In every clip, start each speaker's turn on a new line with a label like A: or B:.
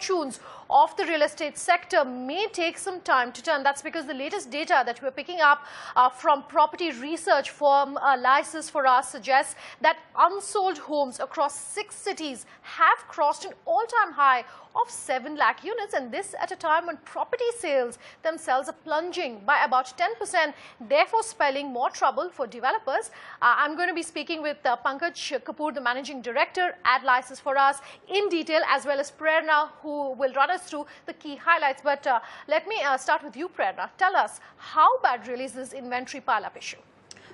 A: fortunes of the real estate sector may take some time to turn. That's because the latest data that we're picking up from property research firm License for Us suggests that unsold homes across 6 cities have crossed an all-time high of 7 lakh units, and this at a time when property sales themselves are plunging by about 10%, therefore spelling more trouble for developers. I'm going to be speaking with Pankaj Kapoor, the Managing Director at License for Us, in detail, as well as Prerna, who will run us through the key highlights. But let me start with you, Prerna. Tell us, how bad really is this inventory pile-up issue?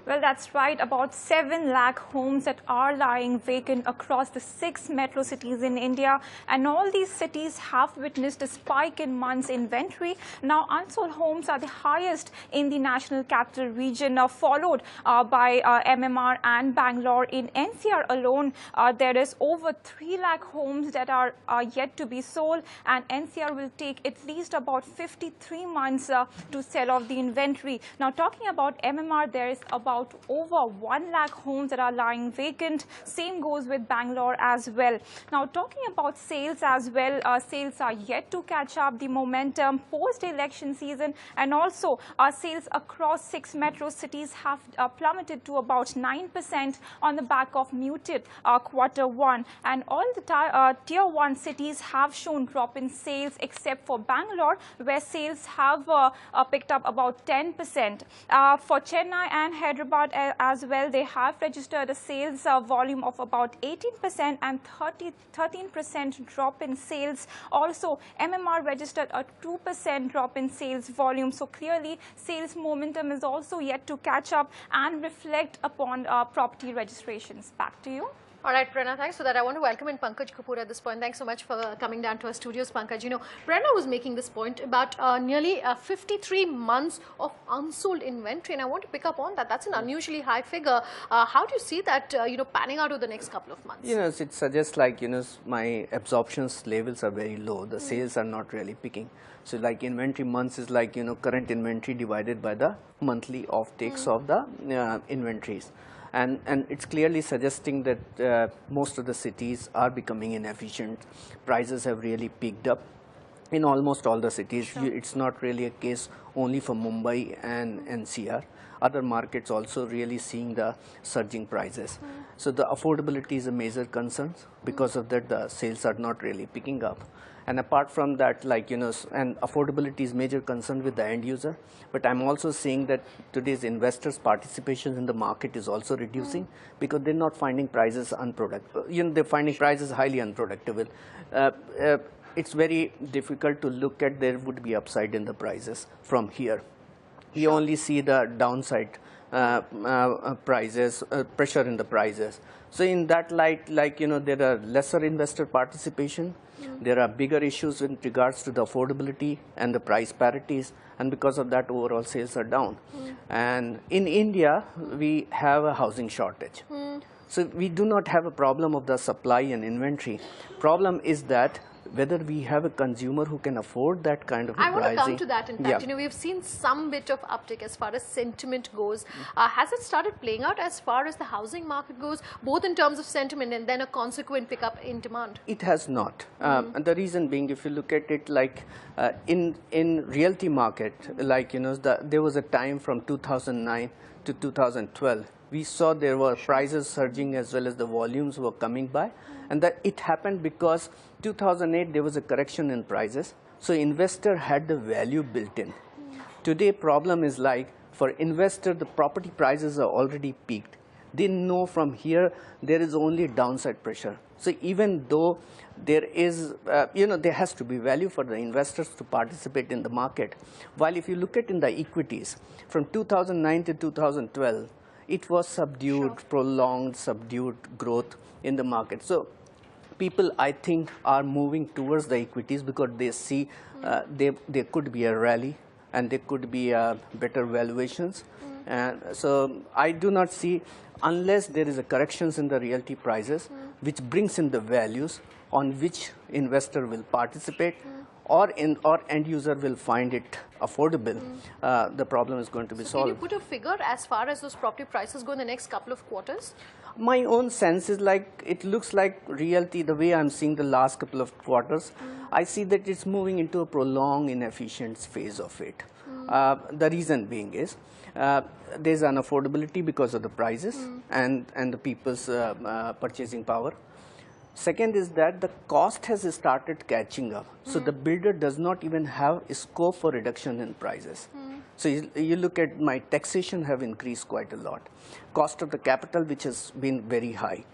B: Well, that's right. About 7 lakh homes that are lying vacant across the 6 metro cities in India. And all these cities have witnessed a spike in months inventory. Now, unsold homes are the highest in the national capital region, followed by MMR and Bangalore. In NCR alone, there is over 3 lakh homes that are yet to be sold. And NCR will take at least about 53 months to sell off the inventory. Now, talking about MMR, there is about over 1 lakh homes that are lying vacant. Same goes with Bangalore as well. Now, talking about sales as well, sales are yet to catch up the momentum post-election season, and also sales across 6 metro cities have plummeted to about 9% on the back of muted Q1. And all the tier 1 cities have shown drop in sales except for Bangalore, where sales have picked up about 10%. For Chennai and Hyderabad as well, they have registered a sales volume of about 18% and 13% drop in sales. Also, MMR registered a 2% drop in sales volume. So clearly, sales momentum is also yet to catch up and reflect upon property registrations. Back to you.
A: All right, Prerna, thanks for that. I want to welcome in Pankaj Kapoor at this point. Thanks so much for coming down to our studios, Pankaj. You know, Prerna was making this point about nearly 53 months of unsold inventory, and I want to pick up on that. That's an unusually high figure. How do you see that, panning out over the next couple of months?
C: You know, it suggests like, my absorptions levels are very low. The sales are not really picking. So like inventory months is like, current inventory divided by the monthly offtakes of the inventories. And it's clearly suggesting that most of the cities are becoming inefficient. Prices have really peaked up in almost all the cities. Sure. It's not really a case only for Mumbai and NCR. Other markets also really seeing the surging prices. So the affordability is a major concern. Because of that, the sales are not really picking up. And apart from that, like, and affordability is major concern with the end user. But I'm also seeing that today's investors' participation in the market is also reducing because they're not finding prices unproductive. They're finding prices highly unproductive. It's very difficult to look at there would be upside in the prices from here. We only see the downside prices, pressure in the prices. So in that light, like, there are lesser investor participation. There are bigger issues with regards to the affordability and the price parities, and because of that, overall sales are down. And in India, we have a housing shortage. So we do not have a problem of the supply and inventory. Problem is that whether we have a consumer who can afford that kind of pricing.
A: I want to come to that. In fact, we've seen some bit of uptick as far as sentiment goes. Has it started playing out as far as the housing market goes, both in terms of sentiment and then a consequent pickup in demand?
C: It has not. And the reason being, if you look at it like in realty market, like, there was a time from 2009 to 2012. We saw there were prices surging as well as the volumes were coming by. And that it happened because 2008 there was a correction in prices. So investor had the value built in. Today problem is like for investor the property prices are already peaked. They know from here there is only downside pressure. So even though there is, there has to be value for the investors to participate in the market. While if you look at in the equities from 2009 to 2012, it was subdued, prolonged, subdued growth in the market. So people, I think, are moving towards the equities because they see there could be a rally and there could be better valuations. And so I do not see, unless there is a corrections in the realty prices, which brings in the values on which investor will participate, or end user will find it affordable, the problem is going to be solved.
A: Can you put a figure as far as those property prices go in the next couple of quarters?
C: My own sense is like, it looks like realty, the way I'm seeing the last couple of quarters, I see that it's moving into a prolonged inefficient phase of it. The reason being is, there's an affordability because of the prices and the people's purchasing power. Second is that the cost has started catching up. So the builder does not even have a scope for reduction in prices. So you look at my taxation have increased quite a lot. Cost of the capital, which has been very high.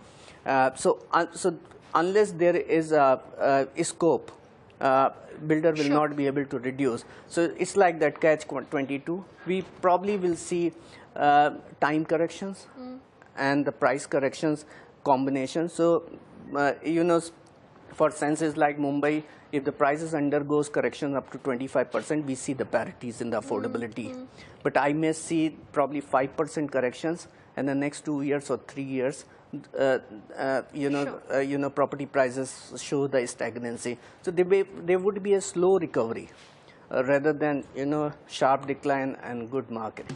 C: So unless there is a scope, builder will not be able to reduce. So it's like that catch-22. We probably will see time corrections and the price corrections combination. So for census like Mumbai, if the prices undergoes correction up to 25%, we see the parities in the affordability. But I may see probably 5% corrections in the next 2 years or 3 years. Property prices show the stagnancy. So there would be a slow recovery rather than sharp decline and good market.